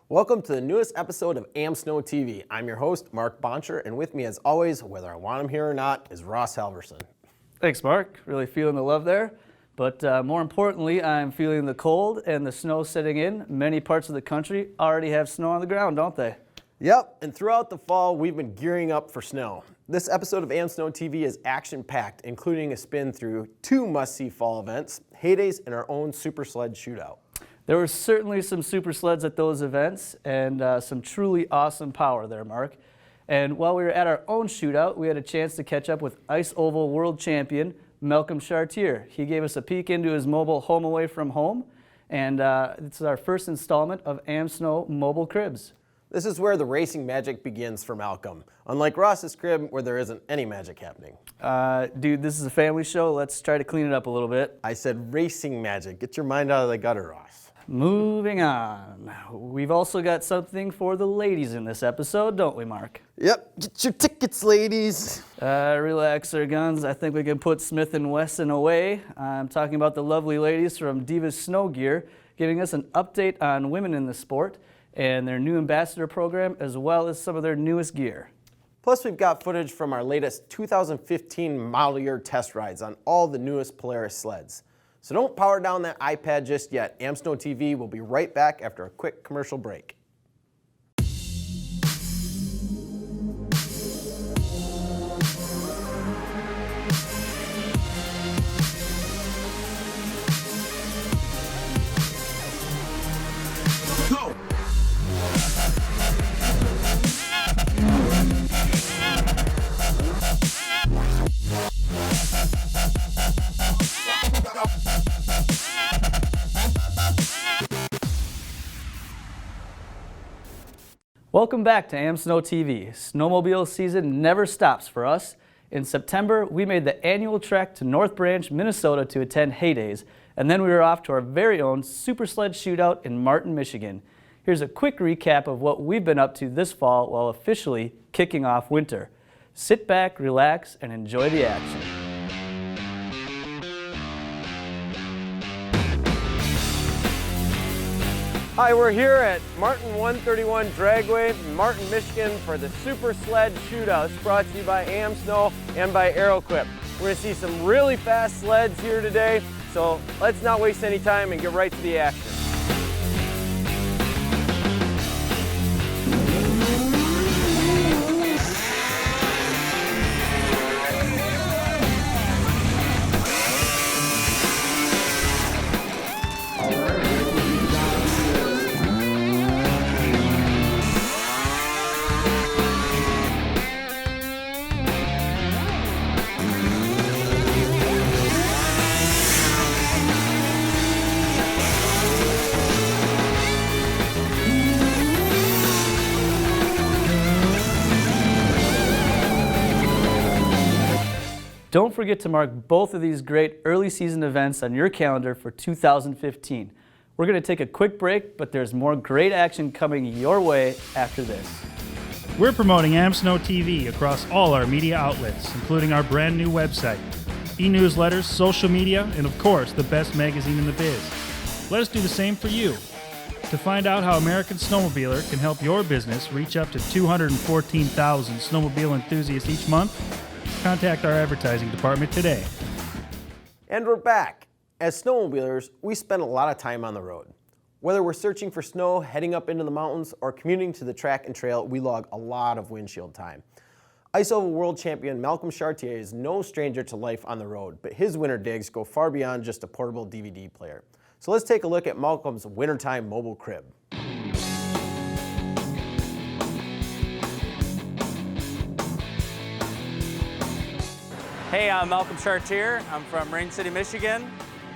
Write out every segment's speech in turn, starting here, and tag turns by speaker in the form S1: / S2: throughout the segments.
S1: Welcome to the newest episode of AmSnow TV. I'm your host, Mark Boncher, and with me as always, whether I want him here or not, is Ross Halverson.
S2: Thanks, Mark. Really feeling the love there. But more importantly, I'm feeling the cold and the snow setting in. Many parts of the country already have snow on the ground, don't they?
S1: Yep, and throughout the fall, we've been gearing up for snow. This episode of AmSnow TV is action-packed, including a spin through two must-see fall events, Heydays and our own Super Sled Shootout.
S2: There were certainly some super sleds at those events and some truly awesome power there, Mark. And while we were at our own shootout, we had a chance to catch up with Ice Oval World Champion Malcolm Chartier. He gave us a peek into his mobile home away from home, and this is our first installment of AmSnow Mobile Cribs.
S1: This is where the racing magic begins for Malcolm, unlike Ross's crib where there isn't any magic happening.
S2: Dude, this is a family show. Let's try to clean it up a little bit.
S1: I said racing magic. Get your mind out of the gutter, Ross.
S2: Moving on. We've also got something for the ladies in this episode, don't we, Mark?
S1: Yep, get your tickets, ladies.
S2: Relax, our guns. I think we can put Smith & Wesson away. I'm talking about the lovely ladies from Divas SnowGear, giving us an update on women in the sport and their new ambassador program, as well as some of their newest gear.
S1: Plus, we've got footage from our latest 2015 model year test rides on all the newest Polaris sleds. So don't power down that iPad just yet. AmSnow TV will be right back after a quick commercial break. Go!
S2: Welcome back to AmSnow TV. Snowmobile season never stops for us. In September, we made the annual trek to North Branch, Minnesota to attend Heydays, and then we were off to our very own Super Sled Shootout in Martin, Michigan. Here's a quick recap of what we've been up to this fall while officially kicking off winter. Sit back, relax, and enjoy the action.
S1: Hi, we're here at Martin 131 Dragway in Martin, Michigan for the Super Sled Shootout. It's brought to you by AmSnow and by AeroQuip. We're going to see some really fast sleds here today, so let's not waste any time and get right to the action.
S2: Don't forget to mark both of these great early season events on your calendar for 2015. We're going to take a quick break, but there's more great action coming your way after this.
S3: We're promoting AmSnow TV across all our media outlets, including our brand new website, e-newsletters, social media, and of course, the best magazine in the biz. Let us do the same for you. To find out how American Snowmobiler can help your business reach up to 214,000 snowmobile enthusiasts each month, contact our advertising department today.
S1: And we're back. As snowmobilers, we spend a lot of time on the road. Whether we're searching for snow, heading up into the mountains, or commuting to the track and trail, we log a lot of windshield time. Ice Oval World Champion Malcolm Chartier is no stranger to life on the road, but his winter digs go far beyond just a portable DVD player. So let's take a look at Malcolm's wintertime mobile crib.
S4: Hey, I'm Malcolm Chartier. I'm from Rain City, Michigan.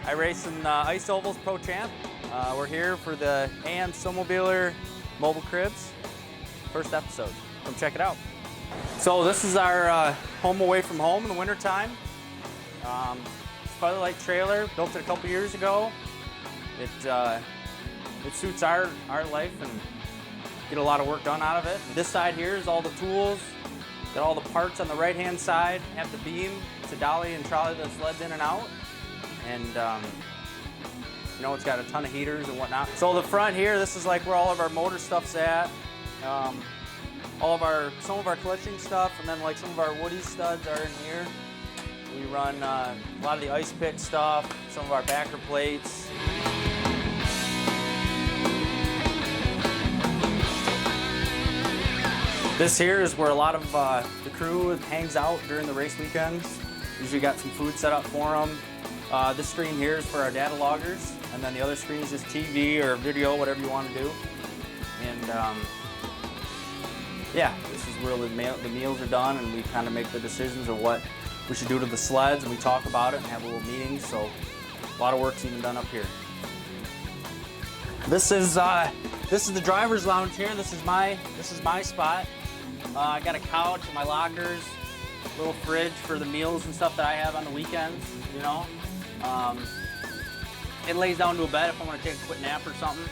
S4: I race in Ice Ovals Pro Champ. We're here for the AmSnow Mobile Cribs. First episode. Come check it out. So this is our home away from home in the wintertime. Light trailer, built it a couple years ago. It suits our life and get a lot of work done out of it. This side here is all the tools. Got all the parts on the right-hand side, have the beam to dolly and trolley the sleds in and out. And You know, it's got a ton of heaters and whatnot. So the front here, this is like where all of our motor stuff's at. Some of our clutching stuff, and then like some of our Woody studs are in here. We run a lot of the ice pick stuff, some of our backer plates. This here is where a lot of the crew hangs out during the race weekends. Usually got some food set up for them. This screen here is for our data loggers, and then the other screen is just TV or video, whatever you want to do. And yeah, this is where the meals are done, and we kind of make the decisions of what we should do to the sleds, and we talk about it and have a little meetings. So a lot of work's even done up here. This is the driver's lounge here. This is my spot. I got a couch and my lockers, a little fridge for the meals and stuff that I have on the weekends. You know, it lays down to a bed if I want to take a quick nap or something.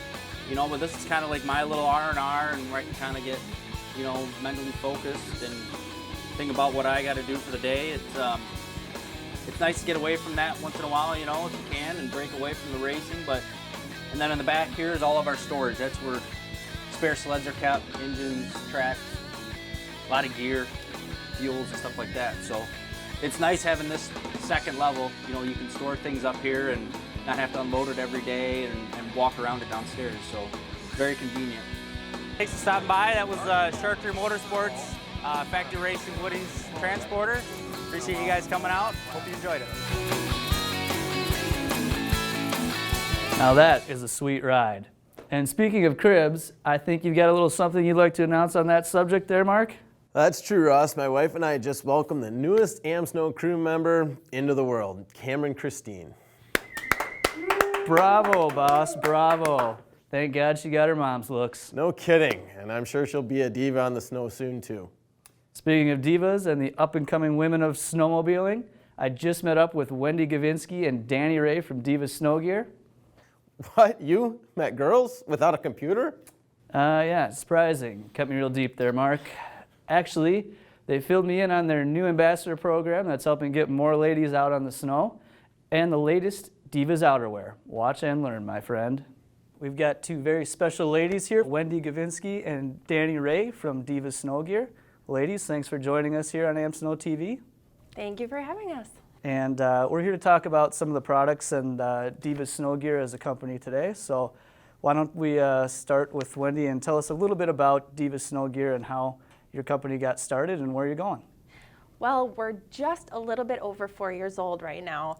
S4: You know, but this is kind of like my little R&R, and where I can kind of get, you know, mentally focused and think about what I got to do for the day. It's nice to get away from that once in a while, you know, if you can, and break away from the racing. And then in the back here is all of our storage. That's where spare sleds are kept, engines, tracks, a lot of gear, fuels and stuff like that. So it's nice having this second level. You know, you can store things up here and not have to unload it every day and walk around it downstairs. So very convenient. Thanks for stopping by. That was Chartier Motorsports Factory Racing Woody's Transporter. Appreciate you guys coming out. Hope you enjoyed it.
S2: Now that is a sweet ride. And speaking of cribs, I think you've got a little something you'd like to announce on that subject there, Mark?
S1: That's true, Ross. My wife and I just welcomed the newest AmSnow crew member into the world, Cameron Christine.
S2: Bravo, boss, bravo. Thank God she got her mom's looks.
S1: No kidding, and I'm sure she'll be a diva on the snow soon, too.
S2: Speaking of divas and the up-and-coming women of snowmobiling, I just met up with Wendy Gavinsky and Danny Ray from Divas SnowGear.
S1: What, you met girls without a computer?
S2: Yeah, surprising. Cut me real deep there, Mark. Actually, they filled me in on their new ambassador program that's helping get more ladies out on the snow, and the latest Divas outerwear. Watch and learn, my friend. We've got two very special ladies here, Wendy Gavinsky and Danny Ray from Divas SnowGear. Ladies, thanks for joining us here on AmSnow TV.
S5: Thank you for having us.
S2: And we're here to talk about some of the products and Divas SnowGear as a company today. So why don't we start with Wendy and tell us a little bit about Divas SnowGear and how your company got started and where you're going.
S5: Well, we're just a little bit over 4 years old right now.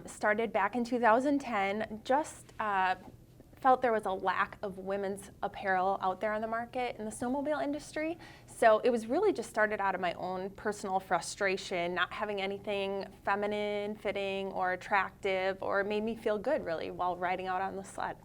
S5: Started back in 2010, just felt there was a lack of women's apparel out there on the market in the snowmobile industry. So it was really just started out of my own personal frustration, not having anything feminine fitting or attractive or made me feel good really while riding out on the sled.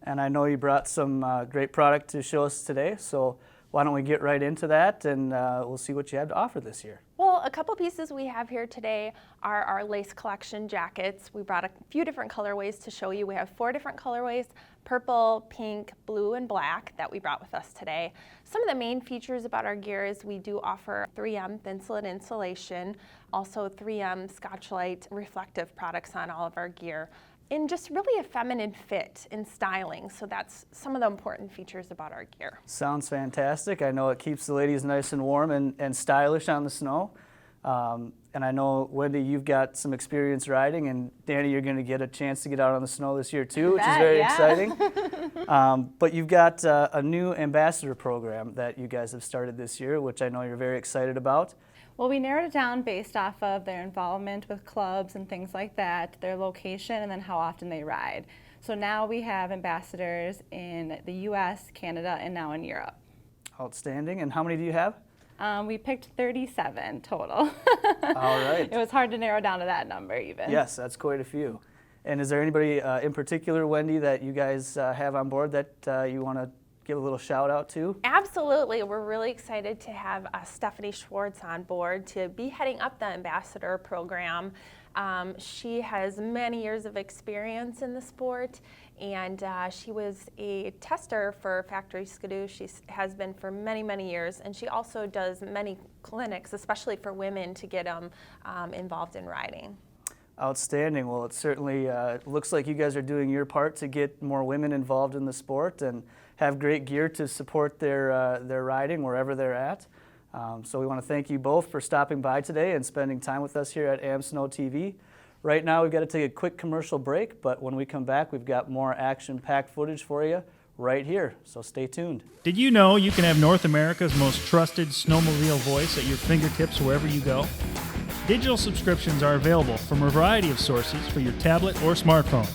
S2: And I know you brought some great product to show us today, so why don't we get right into that and we'll see what you have to offer this year.
S5: Well, a couple pieces we have here today are our lace collection jackets. We brought a few different colorways to show you. We have 4 different colorways, purple, pink, blue, and black that we brought with us today. Some of the main features about our gear is we do offer 3M thin slid insulation, also 3M Scotch-Lite reflective products on all of our gear, in just really a feminine fit and styling. So that's some of the important features about our gear.
S2: Sounds fantastic. I know it keeps the ladies nice and warm and stylish on the snow. And I know, Wendy, you've got some experience riding, and Danny, you're going to get a chance to get out on the snow this year too, which is very exciting. But you've got a new ambassador program that you guys have started this year, which I know you're very excited about.
S6: Well, we narrowed it down based off of their involvement with clubs and things like that, their location, and then how often they ride. So now we have ambassadors in the US, Canada, and now in Europe.
S2: Outstanding. And how many do you have?
S6: We picked 37 total.
S2: All right.
S6: It was hard to narrow down to that number even.
S2: Yes, that's quite a few. And is there anybody in particular, Wendy, that you guys have on board that you want to give a little shout out to?
S5: Absolutely. We're really excited to have Stephanie Schwartz on board to be heading up the ambassador program. She has many years of experience in the sport, and she was a tester for Factory Skidoo. She has been for many, many years, and she also does many clinics, especially for women, to get them involved in riding.
S2: Outstanding. Well, it certainly looks like you guys are doing your part to get more women involved in the sport and have great gear to support their riding wherever they're at. So we want to thank you both for stopping by today and spending time with us here at AmSnow TV. Right now we've got to take a quick commercial break, but when we come back we've got more action-packed footage for you right here, so stay tuned.
S3: Did you know you can have North America's most trusted snowmobile voice at your fingertips wherever you go? Digital subscriptions are available from a variety of sources for your tablet or smartphone.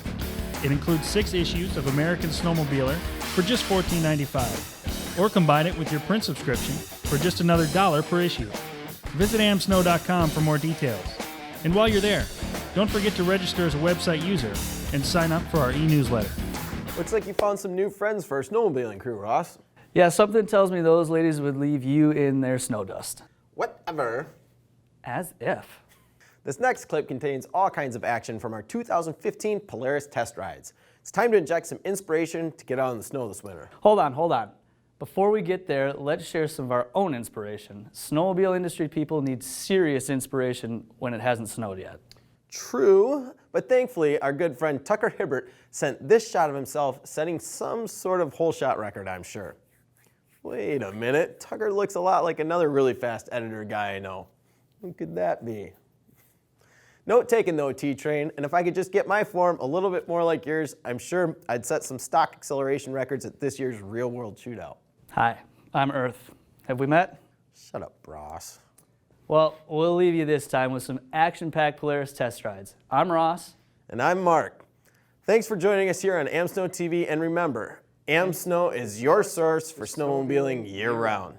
S3: It includes 6 issues of American Snowmobiler for just $14.95, or combine it with your print subscription for just another $1 per issue. Visit amsnow.com for more details. And while you're there, don't forget to register as a website user and sign up for our e-newsletter.
S1: Looks like you found some new friends for our snowmobiling crew, Ross.
S2: Yeah, something tells me those ladies would leave you in their snow dust.
S1: Whatever.
S2: As if.
S1: This next clip contains all kinds of action from our 2015 Polaris test rides. It's time to inject some inspiration to get out in the snow this winter.
S2: Hold on. Before we get there, let's share some of our own inspiration. Snowmobile industry people need serious inspiration when it hasn't snowed yet.
S1: True, but thankfully our good friend Tucker Hibbert sent this shot of himself setting some sort of hole shot record, I'm sure. Wait a minute, Tucker looks a lot like another really fast editor guy I know. Who could that be? Note taken though, T-Train, and if I could just get my form a little bit more like yours, I'm sure I'd set some stock acceleration records at this year's Real World Shootout.
S2: Hi, I'm Earth. Have we met?
S1: Shut up, Ross.
S2: Well, we'll leave you this time with some action-packed Polaris test rides. I'm Ross.
S1: And I'm Mark. Thanks for joining us here on AmSnow TV, and remember, AmSnow is your source for snowmobiling year-round.